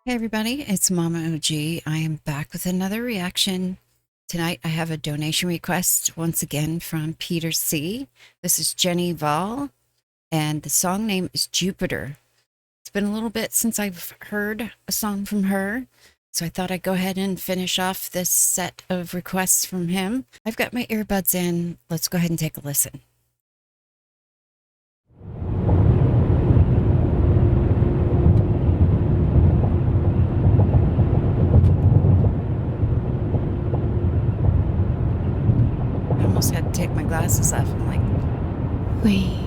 Hey everybody, it's MommaOG. I am back with another reaction. Tonight I have a donation request once again from Peter C. This is Jenny Hval, and the song name is Jupiter. It's been a little bit since I've heard a song from her, so I thought I'd go ahead and finish off this set of requests from him. I've got my earbuds in. Let's go ahead and take a listen. I almost had to take my glasses off. I'm like, We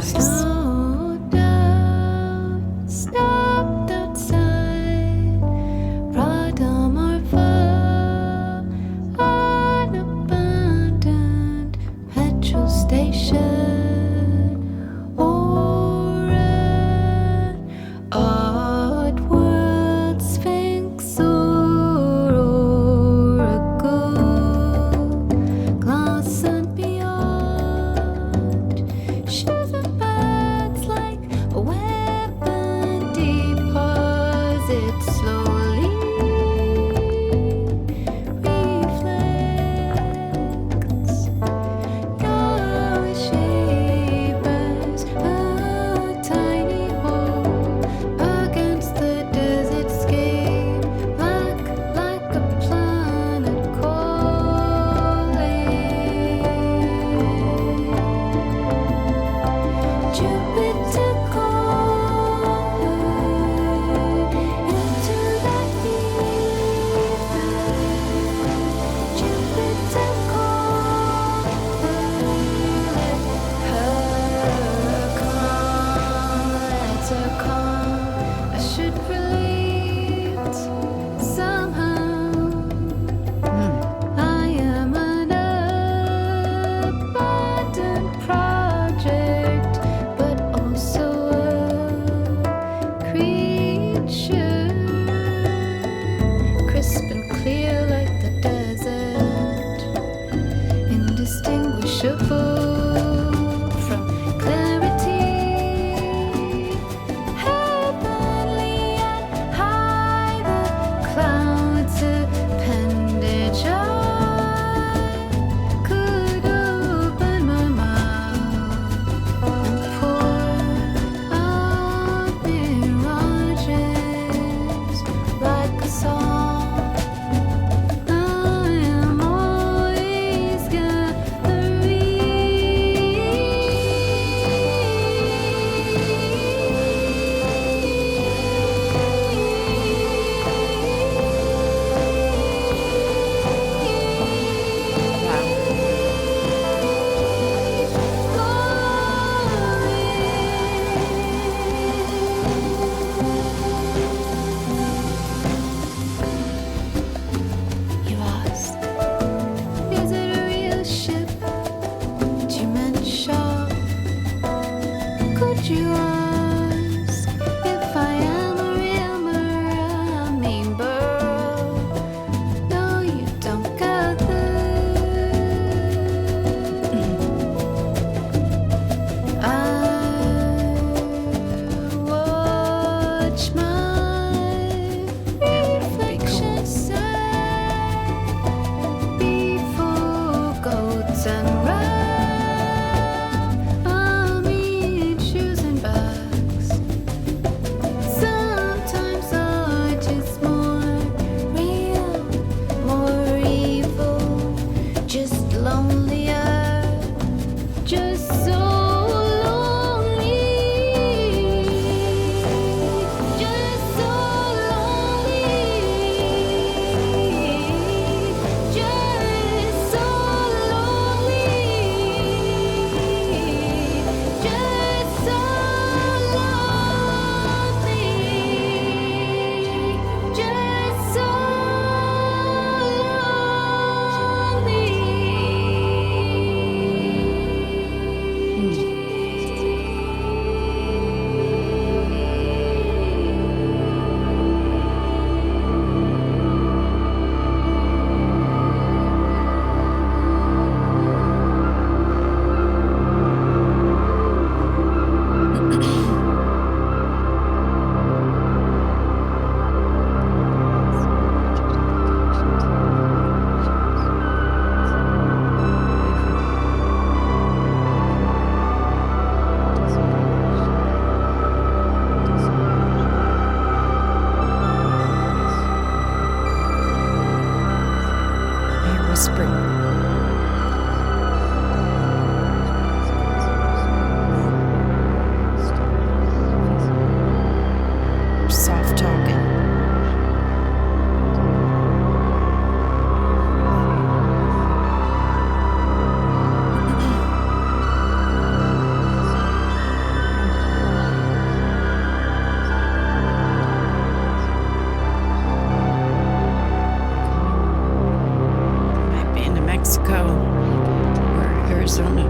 slowed down, stopped outside, Radomarva, an abandoned petrol station, or an odd world sphinx or oracle, glass and beyond. Shiver birds like a weapon, deposit slowly. Reflects your shape as a tiny hole against the desert scape, like a planet calling. Jupiter calling into that ether. Jupiter calling, let her come, let her come. I should relate somehow. I am an abandoned project, but also a creature, crisp and clear like the desert, indistinguishable from clarity, heavenly and high, the clouds appendage. I could open my mouth and pour out mirages. spring. Soft talking. Might be in Mexico or Arizona.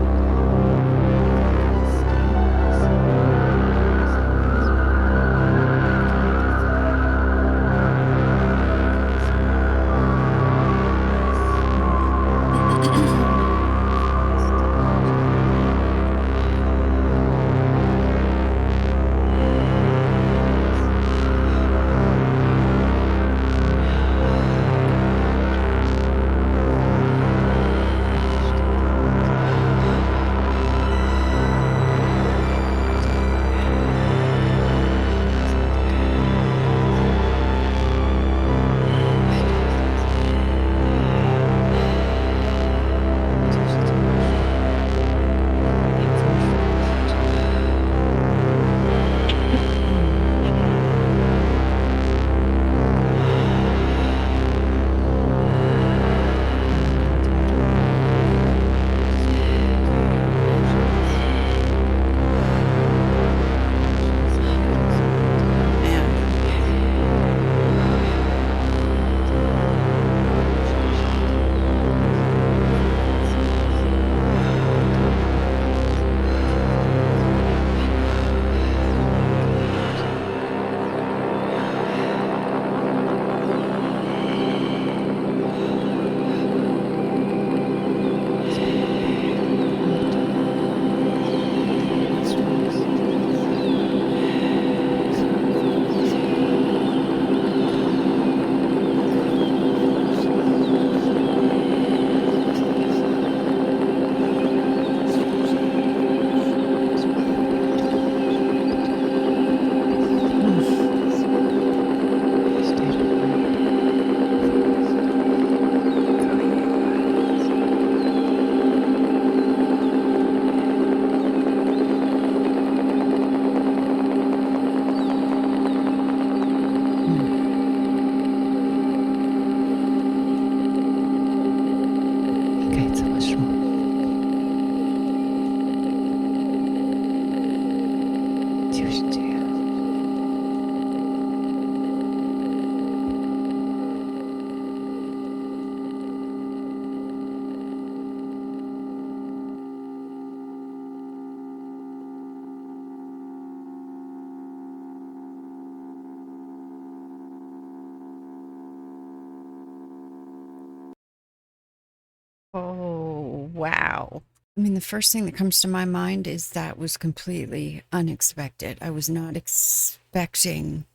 Oh, wow. I mean, the first thing that comes to my mind is that was completely unexpected. I was not expecting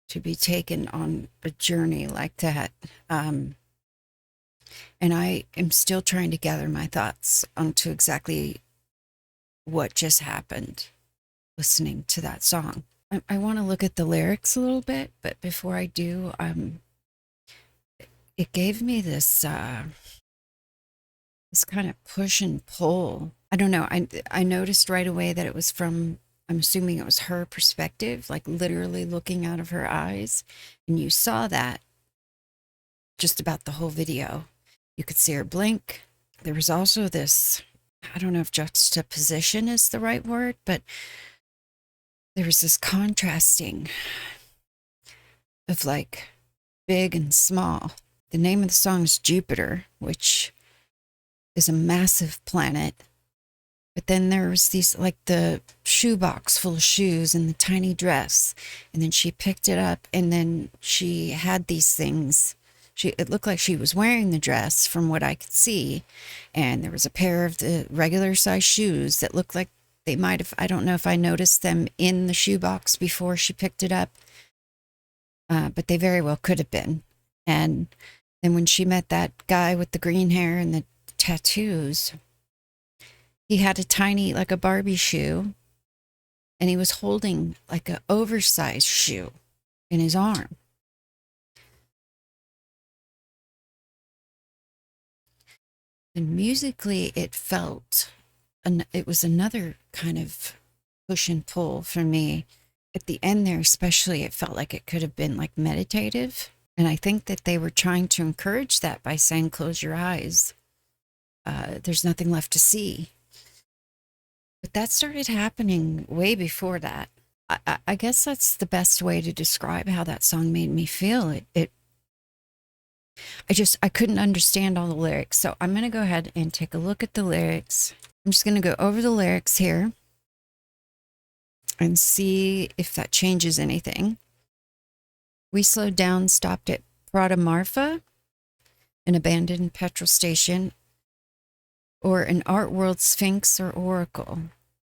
to be taken on a journey like that. And I am still trying to gather my thoughts onto exactly what just happened listening to that song. I want to look at the lyrics a little bit, but before I do, it gave me this kind of push and pull. I don't know. I noticed right away that it was from, I'm assuming it was her perspective, like literally looking out of her eyes. And you saw that just about the whole video. You could see her blink. There was also this, I don't know if juxtaposition is the right word, but there was this contrasting of like big and small. The name of the song is Jupiter, which is a massive planet. But then there was these, like the shoebox full of shoes and the tiny dress. And then she picked it up and then she had these things. It looked like she was wearing the dress from what I could see. And there was a pair of the regular size shoes that looked like they might have, I don't know if I noticed them in the shoebox before she picked it up. But they very well could have been. And then when she met that guy with the green hair and the tattoos, he had a tiny, like a Barbie shoe, and he was holding like an oversized shoe in his arm. And musically, it was another kind of push and pull for me. At the end there, especially, it felt like it could have been like meditative. And I think that they were trying to encourage that by saying, close your eyes. There's nothing left to see. But that started happening way before that. I guess that's the best way to describe how that song made me feel. I couldn't understand all the lyrics. So I'm going to go ahead and take a look at the lyrics. I'm just going to go over the lyrics here and see if that changes anything. We slowed down, stopped at Prada Marfa, an abandoned petrol station, or an art world sphinx or oracle.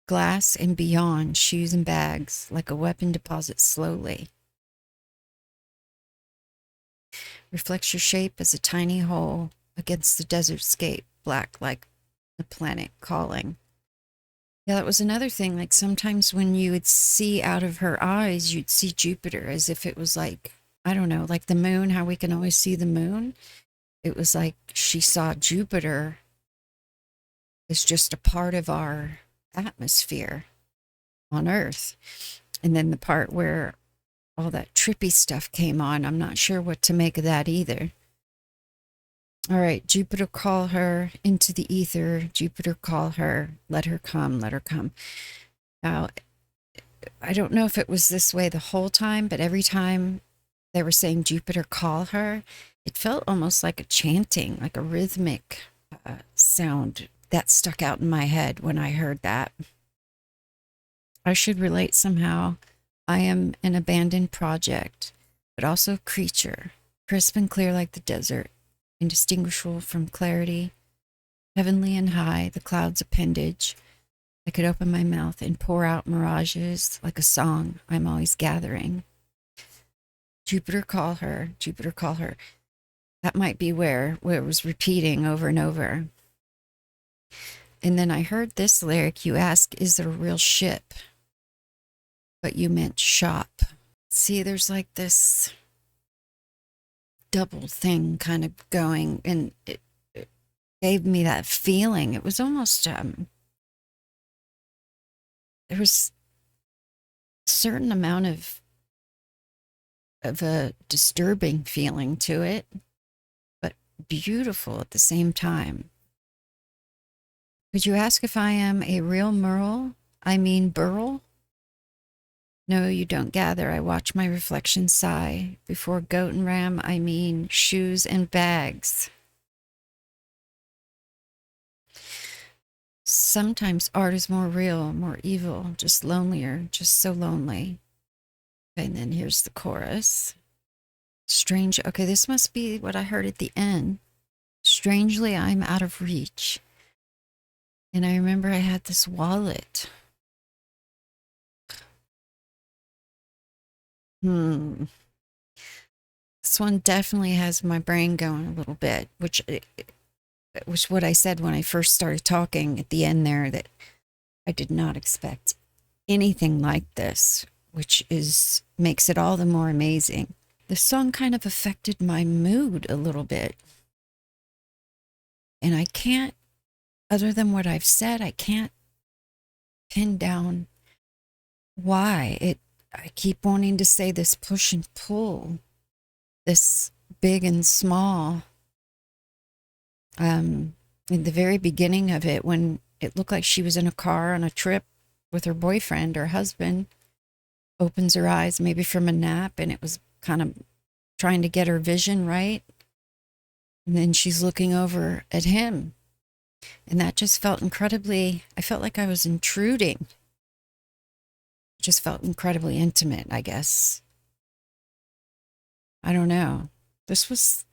Glass and beyond, shoes and bags, like a weapon deposit slowly. Reflects your shape as a tiny hole against the desert scape, black like the planet calling. Yeah, that was another thing. Like sometimes when you would see out of her eyes, you'd see Jupiter as if it was like, I don't know, like the moon, how we can always see the moon. It was like she saw Jupiter as just a part of our atmosphere on Earth. And then the part where all that trippy stuff came on, I'm not sure what to make of that either. All right, Jupiter call her into the ether. Jupiter call her, let her come, let her come. Now, I don't know if it was this way the whole time, but every time they were saying Jupiter call her, it felt almost like a chanting, like a rhythmic sound that stuck out in my head when I heard that. I should relate somehow. I am an abandoned project, but also a creature, crisp and clear like the desert, indistinguishable from clarity, heavenly and high, the cloud's appendage. I could open my mouth and pour out mirages like a song I'm always gathering. Jupiter call her, Jupiter call her. That might be where it was repeating over and over. And then I heard this lyric, you ask, is there a real ship? But you meant shop. See, there's like this double thing kind of going, and it gave me that feeling. It was almost, there was a certain amount of a disturbing feeling to it, but beautiful at the same time. Could you ask if I am a real Merle? I mean Burl? No, you don't gather. I watch my reflection sigh. Before goat and ram, I mean shoes and bags. Sometimes art is more real, more evil, just lonelier, just so lonely. And then here's the chorus. Strange. Okay, this must be what I heard at the end. Strangely, I'm out of reach. And I remember I had this wallet. This one definitely has my brain going a little bit, which was what I said when I first started talking at the end there, that I did not expect anything like this, which makes it all the more amazing. The song kind of affected my mood a little bit. And I can't, other than what I've said, I can't pin down why. I keep wanting to say this push and pull, this big and small. In the very beginning of it, when it looked like she was in a car on a trip with her boyfriend or husband, opens her eyes maybe from a nap, and it was kind of trying to get her vision right. And then she's looking over at him. And that just felt incredibly, I felt like I was intruding. It just felt incredibly intimate, I guess. I don't know. This was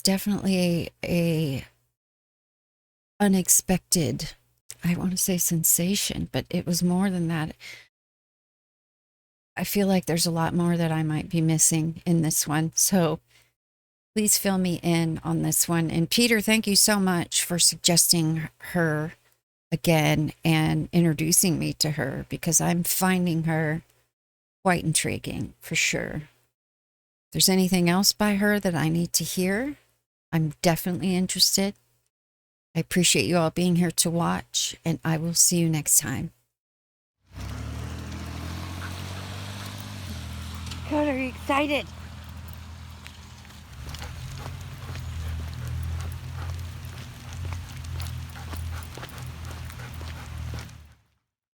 definitely a unexpected, I want to say sensation, but it was more than that. I feel like there's a lot more that I might be missing in this one. So please fill me in on this one. And Peter, thank you so much for suggesting her again and introducing me to her, because I'm finding her quite intriguing for sure. If there's anything else by her that I need to hear, I'm definitely interested. I appreciate you all being here to watch, and I will see you next time. Koda, are you excited?